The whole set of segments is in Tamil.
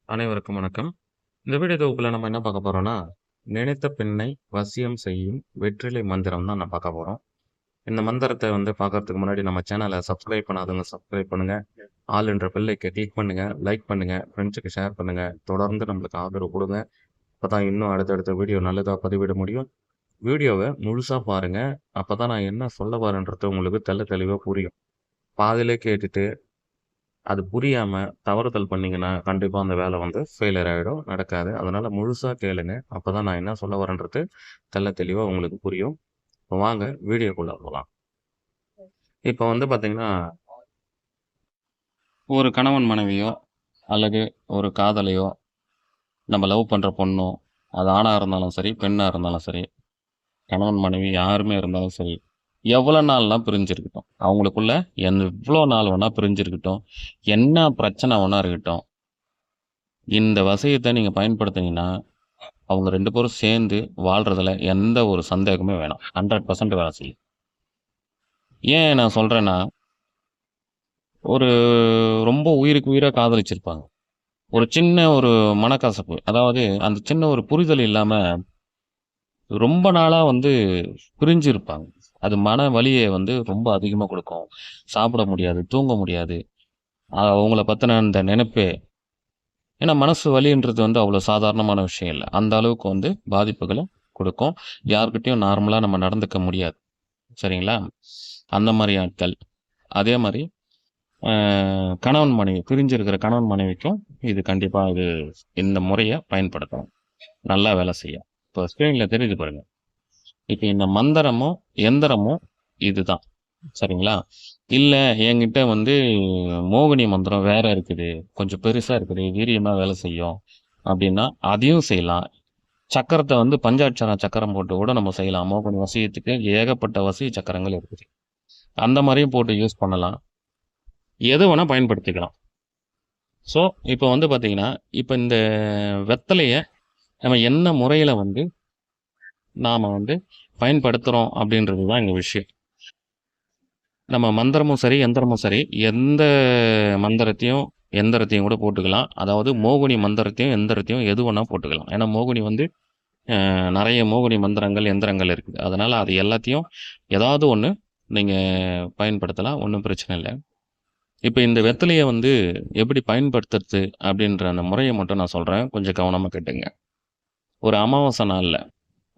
அனைவருக்கும் வணக்கம். இந்த வீடியோ தொகுப்புல நம்ம என்ன பார்க்க போறோம்னா, நினைத்த பெண்ணை வசியம் செய்யும் வெற்றிலை மந்திரம் தான் நான் பார்க்க போறோம். இந்த மந்திரத்த பார்க்கறதுக்கு முன்னாடி நம்ம சேனல சப்ஸ்கிரைப் பண்ணாதவங்க சப்ஸ்கிரைப் பண்ணுங்க. ஆல் என்ற பெல் ஐக்க கிளிக் பண்ணுங்க. லைக் பண்ணுங்க. ஃப்ரெண்ட்ஸுக்கு ஷேர் பண்ணுங்க. தொடர்ந்து நம்மளுக்கு ஆதரவு குடுங்க. அப்பதான் இன்னும் அடுத்தடுத்த வீடியோ நல்லதா பதிவிட முடியும். வீடியோவ முழுசா பாருங்க. அப்பதான் நான் என்ன சொல்ல வரேன்றது உங்களுக்கு தெளிவா புரியும். பாதியிலே கேட்டுட்டு அது புரியாம தவறுதல் பண்ணீங்கன்னா, கண்டிப்பா அந்த வேலை ஃபெயிலியர் ஆயிடும். நடக்காது. அதனால முழுசா கேளுங்க. அப்பதான் நான் என்ன சொல்ல வரேன்றது தெளிவா உங்களுக்கு புரியும். இப்ப வாங்க வீடியோக்குள்ள போலாம். இப்ப பார்த்தீங்கன்னா, ஒரு கணவன் மனைவியோ, அல்லது ஒரு காதலியோ, நம்ம லவ் பண்ற பொண்ணோ, அது ஆணா இருந்தாலும் சரி, பெண்ணா இருந்தாலும் சரி, கணவன் மனைவி யாருமே இருந்தாலும் சரி, எவ்வளோ நாள்னா பிரிஞ்சிருக்கட்டும். அவங்களுக்குள்ள எவ்வளோ நாள் வேணா பிரிஞ்சிருக்கட்டும். என்ன பிரச்சனை வேணா இருக்கட்டும். இந்த வசியத்த நீங்க பயன்படுத்துனீங்கன்னா அவங்க 2 பேரும் சேர்ந்து வாழ்றதுல எந்த ஒரு சந்தேகமே வேணாம். 100% வேலை செய்யும். ஏன் நான் சொல்றேன்னா, ஒரு ரொம்ப உயிருக்கு உயிரா காதலிச்சிருப்பாங்க. ஒரு சின்ன ஒரு மனக்கசப்பு, அதாவது அந்த சின்ன ஒரு புரிதல் இல்லாம ரொம்ப நாளா பிரிஞ்சு இருப்பாங்க. அது மன வலிய ரொம்ப அதிகமா குடுக்கும். சாப்பிட முடியாது, தூங்க முடியாது. அவங்கள பத்தின அந்த நெனப்பே ஏன்னா மனசு வலின்றது அவ்வளோ சாதாரணமான விஷயம் இல்ல. அந்த அளவுக்கு பாதிப்புகள குடுக்கும். யார்கிட்டயும் நார்மலா நம்ம நடந்துக்க முடியாது. சரிங்களா? அந்த மாரி ஆட்கள். அதே மாரி அ கணவன் மனைவி பிரிஞ்சிருக்கிற கணவன் மனைவிக்கும் இது கண்டிப்பா இந்த முறைய பயன்படுத்தலாம். நல்லா வேலை செய்யும். இப்போ ஸ்க்ரீன்ல தெரியுது பாருங்க. இப்ப இந்த மந்திரமும், எந்திரமும் இதுதான். சரிங்களா? இல்ல என்கிட்ட மோகினி மந்திரம் வேற இருக்குது. கொஞ்சம் பெருசா இருக்குது. வீரியமா வேலை செய்யும். அப்டின்னா, அதையும் செய்யலாம். சக்கரத்த பஞ்சாட்சர சக்கரம் போட்டு கூட நம்ம செய்யலாம். மோகினி வசியத்துக்கு ஏகப்பட்ட வசிய சக்கரங்கள் இருக்குது. அந்த மாரியும் போட்டு யூஸ் பண்ணலாம். எது வேணா பயன்படுத்திக்கலாம். ஸோ, இப்ப பார்த்தீங்கன்னா, இப்ப இந்த வெத்தலைய நம்ம என்ன முறையில நாம பயன்படுத்துறோம் அப்படின்றது தான் இங்க விஷயம். நம்ம மந்திரமும் சரி, எந்திரமும் சரி, எந்த மந்திரத்தையும், எந்திரத்தையும் கூட போட்டுக்கலாம். அதாவது மோகினி மந்திரத்தையும், எந்திரத்தையும் எது வேணா போட்டுக்கலாம். ஏன்னா மோகினி நெறைய மோகினி மந்திரங்கள், எந்திரங்கள் இருக்குது. அதனால அது எல்லாத்தையும் ஏதாவது ஒண்ணு நீங்க பயன்படுத்தலாம். ஒண்ணும் பிரச்சனை இல்ல. இப்ப இந்த வெத்தலைய எப்படி பயன்படுத்துறது அப்படின்ற அந்த முறைய மட்டும் நான் சொல்றேன். கொஞ்சம் கவனமா கேட்டுங்க. ஒரு அமாவாசை நாள்ல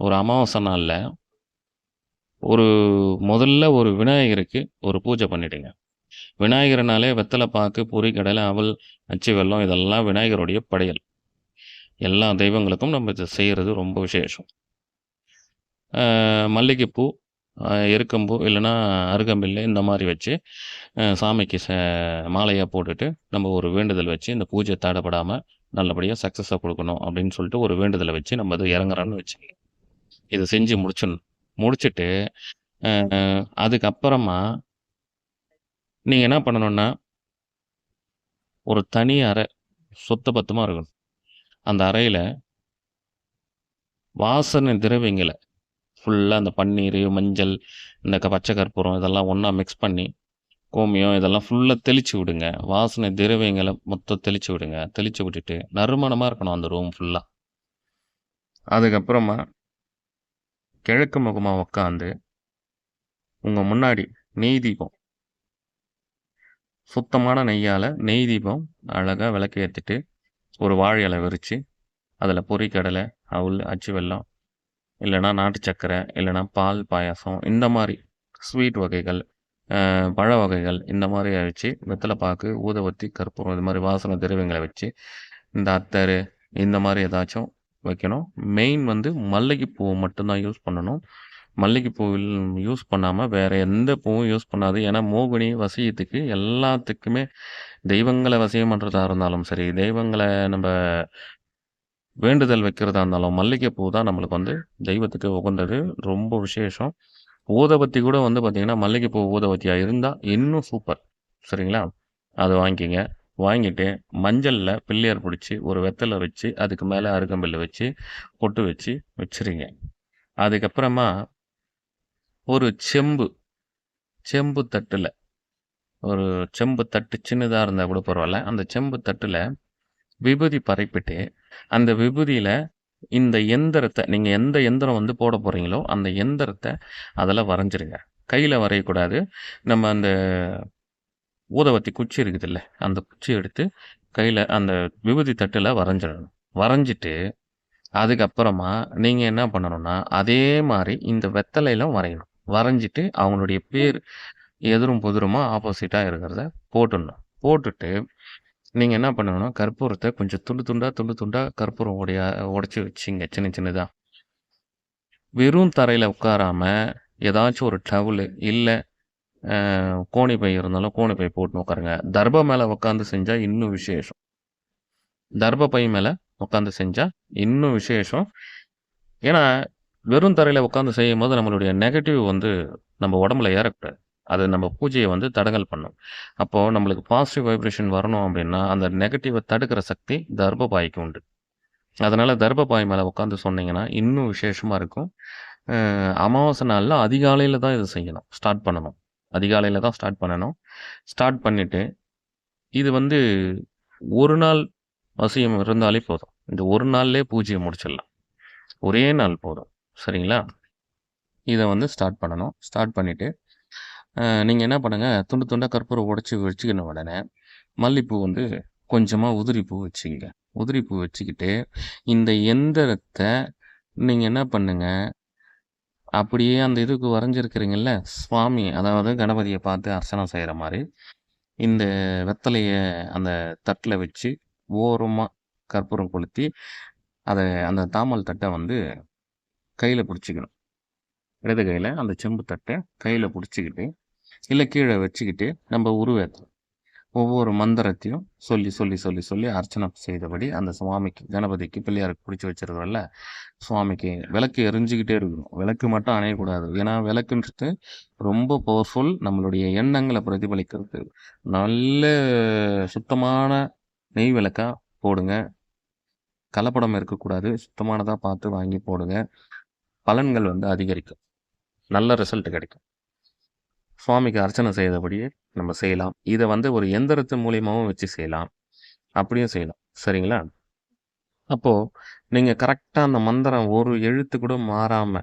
ஒரு அமாவாசை நாள்ல ஒரு முதல்ல ஒரு விநாயகருக்கு ஒரு பூஜை பண்ணிடுங்க. விநாயகர்னாலே வெத்தல பாக்கு, பொரி, கடலை, அவல், அச்சு வெல்லம் இதெல்லாம் விநாயகருடைய படையல். எல்லா தெய்வங்களுக்கும் நம்ம இத செய்றது ரொம்ப விசேஷம். மல்லிகைப்பூ, எருக்கம்பூ இல்லன்னா அருகம்பில்லு இந்த மாரி வச்சு சாமிக்கு மாலையா போட்டுட்டு, நம்ம ஒரு வேண்டுதல் வச்சு, இந்த பூஜை தடைபடாம நல்லபடியா சக்சஸா குடுக்கணும் அப்படின்னு சொல்லிட்டு ஒரு வேண்டுதல வச்சு நம்ம அது இறங்குறோம்னு வச்சுக்கங்க. இத செஞ்சு முடிச்சிடணும். முடிச்சுட்டு, அ அதுக்கப்புறமா நீங்க என்ன பண்ணணும்னா, ஒரு தனி அறை சுத்த பத்தமா இருக்கணும். அந்த அறையில வாசனை திரவியங்கள ஃபுல்லா அந்த பன்னீரு, மஞ்சள், இந்த பச்சை கற்பூரம் இதெல்லாம் ஒண்ணா மிக்ஸ் பண்ணி, கோமியம் இதெல்லாம் ஃபுல்லா தெளிச்சு விடுங்க. வாசனை திரவியங்கள மொத்தம் தெளிச்சு விடுங்க. தெளிச்சு விட்டுட்டு, நறுமணமா இருக்கணும் அந்த ரூம் ஃபுல்லா. அதுக்கப்புறமா கிழக்கு முகமா உட்காந்து, உங்க முன்னாடி நெய் தீபம், சுத்தமான நெய்யால நெய் தீபம் அழகா விளக்கு ஏத்திட்டு, ஒரு வாழை இலை விரிச்சு, அதுல பொரி கடலை, அவுல், அச்சு வெல்லம், இல்லன்னா நாட்டு சர்க்கரை, இல்லன்னா பால் பாயாசம் இந்த மாரி ஸ்வீட் வகைகள், பழ வகைகள் இந்த மாரி வச்சு, வெத்தல பாக்கு, ஊதுவத்தி, கற்பூரம் இது மாரி வாசனை திரவியங்கள வச்சு, இந்த அத்தரு இந்த மாரி ஏதாச்சும் வைக்கணும். மெயின் மல்லிகைப்பூ மட்டும் தான் யூஸ் பண்ணணும். மல்லிகைப்பூ யூஸ் பண்ணாம வேற எந்த பூவும் யூஸ் பண்ணாது. ஏன்னா மோகினி வசியத்துக்கு எல்லாத்துக்குமே தெய்வங்கள வசியம் பண்றதா இருந்தாலும் சரி, தெய்வங்கள நம்ப வேண்டுதல் வைக்கிறதா இருந்தாலும், மல்லிகைப்பூ தான் நம்மளுக்கு தெய்வத்துக்கு உகந்தது. ரொம்ப விசேஷம். ஊதுபத்தி கூட பார்த்தீங்கன்னா, மல்லிகைப்பூ ஊதுபத்தியா இருந்தா இன்னும் சூப்பர். சரிங்களா? அத வாங்கிக்கங்க. வாங்கிட்டு மஞ்சள்ல பிள்ளையார் புடிச்சு, ஒரு வெத்தல வச்சு, அதுக்கு மேல அருகம்புல்ல வச்சு, பொட்டு வச்சு வச்சுருங்க. அதுக்கப்புறமா ஒரு செம்பு தட்டுல ஒரு செம்பு தட்டு சின்னதா இருந்தா கூட பரவால்ல. அந்த செம்பு தட்டுல விபூதி பரப்பிட்டு, அந்த விபூதியில இந்த எந்திரத்த நீங்க எந்த எந்திரம் வந்து போட போறீங்களோ, அந்த எந்திரத்த அதுல வரைஞ்சிருங்க. கையில வரையக்கூடாது. நம்ம அந்த ஊதவத்தி குச்சி இருக்குதுல்ல, அந்த குச்சிய எடுத்து கையில அந்த விபூதி தட்டுல வரைஞ்சிடணும். வரைஞ்சிட்டு, அதுக்கப்புறமா நீங்க என்ன பண்ணணும்னா, அதே மாரி இந்த வெத்தலையிலும் வரையணும். வரைஞ்சிட்டு அவங்களுடைய பேர் எதிரும் புதிருமா ஆப்போசிட்டா இருக்கிறத போட்டுடணும். போட்டுட்டு நீங்க என்ன பண்ணணும்னா, கற்பூரத்த கொஞ்சம் துண்டு துண்டா, துண்டு துண்டா கற்பூரம் உடைச்சு வச்சுங்க சின்ன சின்னதா. வெறும் தரையில உட்காராம, ஏதாச்சும் ஒரு டவலு, இல்ல கோணி பை இருந்தாலும் கோணி பை போட்டுன்னு உட்காருங்க. தர்ப மேல உட்காந்து செஞ்சா இன்னும் விசேஷம். தர்ப பை மேல உட்காந்து செஞ்சா இன்னும் விசேஷம். ஏன்னா, வெறும் தரையில உட்காந்து செய்யும்போது நம்மளுடைய நெகட்டிவ் வந்து நம்ம உடம்புல ஏறக்கூடாது. அது நம்ம பூஜைய வந்து தடங்கல் பண்ணும். அப்போ நம்மளுக்கு பாசிட்டிவ் வைப்ரேஷன் வரணும் அப்டின்னா, அந்த நெகட்டிவ தடுக்கிற சக்தி தர்பபாய்க்கு உண்டு. அதனால தர்பபாய் மேல உட்காந்து சொன்னீங்கன்னா, இன்னும் விசேஷமா இருக்கும். அமாவாசை நாள்ல அதிகாலையில தான் இத செய்யணும். ஸ்டார்ட் பண்ணணும். அதிகாலையில தான் ஸ்டார்ட் பண்ணணும். ஸ்டார்ட் பண்ணிட்டு, இது வந்து 1 நாள் வசியம் இருந்தாலே போதும். இந்த 1 நாள்லயே பூஜைய முடிச்சிடலாம். ஒரே நாள் போதும். சரிங்களா? இத வந்து ஸ்டார்ட் பண்ணணும். ஸ்டார்ட் பண்ணிட்டு, நீங்க என்ன பண்ணுங்க, துண்டு துண்டா கற்பூரம் உடைச்சு வச்சுக்கின உடனே, மல்லிப்பூ வந்து கொஞ்சமா உதிரி பூ வச்சுக்கங்க. உதிரி பூ வச்சுக்கிட்டு, இந்த எந்திரத்த நீங்க என்ன பண்ணுங்க, அப்படியே அந்த இதுக்கு வரைஞ்சிருக்கிறீங்கல்ல, சுவாமி அதாவது கணபதிய பார்த்து அர்ச்சனை செய்ற மாரி, இந்த வெத்தலைய அந்த தட்டுல வச்சு, ஓரமா கற்பூரம் கொளுத்தி, அத அந்த தாமல் தட்ட வந்து கையில புடிச்சுக்கணும். இடது கையில அந்த செம்பு தட்ட கையில புடிச்சுக்கிட்டு, இல்ல கீழ வச்சுக்கிட்டு, நம்ம உருவேத்தணும். ஒவ்வொரு மந்திரத்தையும் சொல்லி, சொல்லி, சொல்லி, சொல்லி அர்ச்சனை செய்தபடி அந்த சுவாமிக்கு, கணபதிக்கு, பிள்ளையாருக்கு புடிச்சு வச்சிருக்கிறோம்ல, சுவாமிக்கு விளக்கு எரிஞ்சுக்கிட்டே இருக்கணும். விளக்கு மட்டும் அணையக்கூடாது. ஏன்னா, விளக்குன்றது ரொம்ப பவர்ஃபுல். நம்மளுடைய எண்ணங்கள பிரதிபலிக்கிறது. நல்ல சுத்தமான நெய் விளக்கா போடுங்க. கலப்படம் இருக்கக்கூடாது. சுத்தமானதா பார்த்து வாங்கி போடுங்க. பலன்கள் வந்து அதிகரிக்கும். நல்ல ரிசல்ட் கிடைக்கும். சுவாமிக்கு அர்ச்சனை செய்தபடியே நம்ம செய்யலாம். இத வந்து ஒரு எந்திரத்து மூலியமாவும் வச்சு செய்யலாம். அப்படியும் செய்யலாம். சரிங்களா? அப்போ நீங்க கரெக்ட்டா அந்த மந்திரம் ஒரு எழுத்து கூட மாறாம,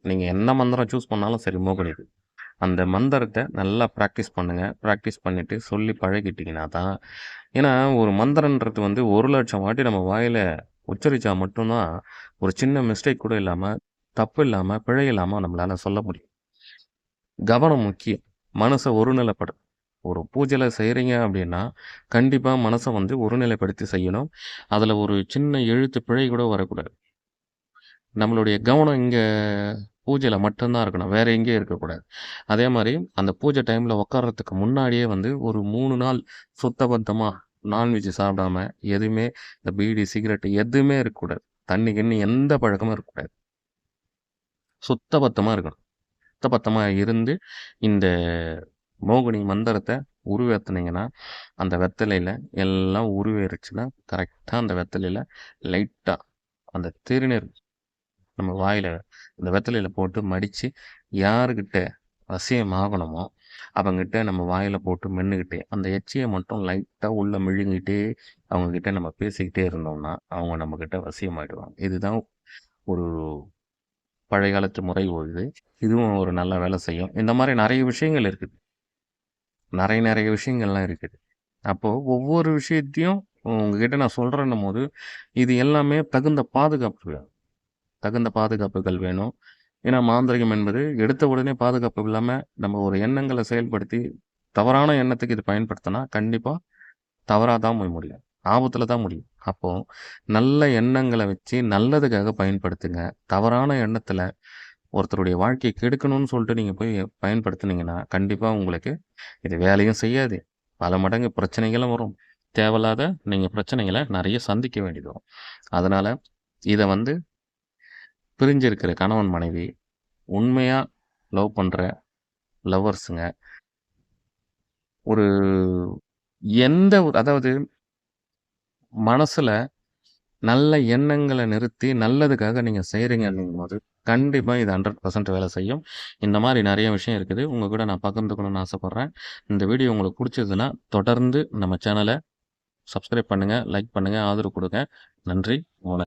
நீங்க என்ன மந்திரம் சூஸ் பண்ணாலும் சரி மோகினிக்கு. அந்த மந்திரத்த நல்லா பிராக்டிஸ் பண்ணுங்க. பிராக்டிஸ் பண்ணிட்டு சொல்லி பழகிட்டீங்கன்னா தான் ஏன்னா ஒரு மந்திரன்றது வந்து 1,00,000 வாட்டி நம்ம வாயில உச்சரிச்சா மட்டும் தான், ஒரு சின்ன மிஸ்டேக் கூட இல்லாம, தப்பு இல்லாம, பிழை இல்லாம நம்மளால சொல்ல முடியும். கவனம் முக்கியம். மனச ஒருநிலைப்படு ஒரு பூஜையில செய்றீங்க அப்படின்னா, கண்டிப்பா மனச வந்து ஒருநிலைப்படுத்தி செய்யணும். அதுல ஒரு சின்ன எழுத்து பிழை கூட வரக்கூடாது. நம்மளுடைய கவனம் இங்க பூஜையில மட்டும் தான் இருக்கணும். வேற எங்கேயும் இருக்கக்கூடாது. அதே மாரி அந்த பூஜை டைம்ல உட்கார்றதுக்கு முன்னாடியே வந்து ஒரு 3 நாள் சுத்தபத்தமா நான்வெஜ் சாப்பிடாம, எதுவுமே இந்த பீடி, சிகரெட் எதுவுமே இருக்கக்கூடாது. தண்ணி, கிண்ணி எந்த பழக்கமும் இருக்கக்கூடாது. சுத்தபத்தமா இருக்கணும். சுத்தபத்தமா இருந்து இந்த மோகினி மந்திரத்த உருவேத்துனீங்கன்னா, அந்த வெத்தலையில எல்லாம் உருவேறுச்சுன்னா, கரெக்ட்டா அந்த வெத்தலையில லைட்டா அந்த திருநீர் நம்ம வாயில அந்த வெத்தலையில போட்டு மடிச்சு, யாருகிட்ட வசியம் ஆகணுமோ, அவங்ககிட்ட நம்ம வாயில போட்டு மென்னுகிட்டே, அந்த எச்சிய மட்டும் லைட்டா உள்ள விழுங்கிட்டே, அவங்க கிட்ட நம்ம பேசிக்கிட்டே இருந்தோம்னா, அவங்க நம்மகிட்ட வசியமாயிடுவாங்க. இதுதான் ஒரு பழைய காலத்து முறை இது. இதுவும் ஒரு நல்ல வேலை செய்யும். இந்த மாரி நெறைய விஷயங்கள் இருக்குது. நெறைய விஷயங்கள்லாம் இருக்குது. அப்போ ஒவ்வொரு விஷயத்தையும் உங்ககிட்ட நான் சொல்றேன்னும்போது, இது எல்லாமே தகுந்த பாதுகாப்பு வேணும். தகுந்த பாதுகாப்புகள் வேணும். ஏன்னா மாந்திரீகம் என்பது எடுத்த உடனே பாதுகாப்பு இல்லாம, நம்ம ஒரு எண்ணங்கள செயல்படுத்தி, தவறான எண்ணத்துக்கு இது பயன்படுத்துனா, கண்டிப்பா தவறா தான் போய் முடியும். ஆபத்துல தான் முடியும். அப்போ நல்ல எண்ணங்கள வச்சு நல்லதுக்காக பயன்படுத்துங்க. தவறான எண்ணத்துல ஒருத்தருடைய வாழ்க்கைய கெடுக்கணும்னு சொல்லிட்டு நீங்க போய் பயன்படுத்துனீங்கன்னா, கண்டிப்பா உங்களுக்கு இது வேலையும் செய்யாது. பல மடங்கு பிரச்சனைகளும் வரும். தேவையில்லாத நீங்க பிரச்சனைகள நெறைய சந்திக்க வேண்டியது வரும். அதனால இத வந்து பிரிஞ்சிருக்கிற கணவன், மனைவி உண்மையா லவ் பண்ற லவ்வர்ஸுங்க, ஒரு எந்த ஒரு அதாவது மனசுல நல்ல எண்ணங்கள நிறுத்தி நல்லதுக்காக நீங்க செய்றீங்க அப்படிங்கும்போது, கண்டிப்பா இது 100% வேலை செய்யும். இந்த மாரி நெறைய விஷயம் இருக்குது. உங்க கூட நான் பகிர்ந்துக்கணும்னு ஆசைப்படுறேன். இந்த வீடியோ உங்களுக்கு புடிச்சதுன்னா, தொடர்ந்து நம்ம சேனல சப்ஸ்கிரைப் பண்ணுங்க, லைக் பண்ணுங்க, ஆதரவு கொடுங்க. நன்றி.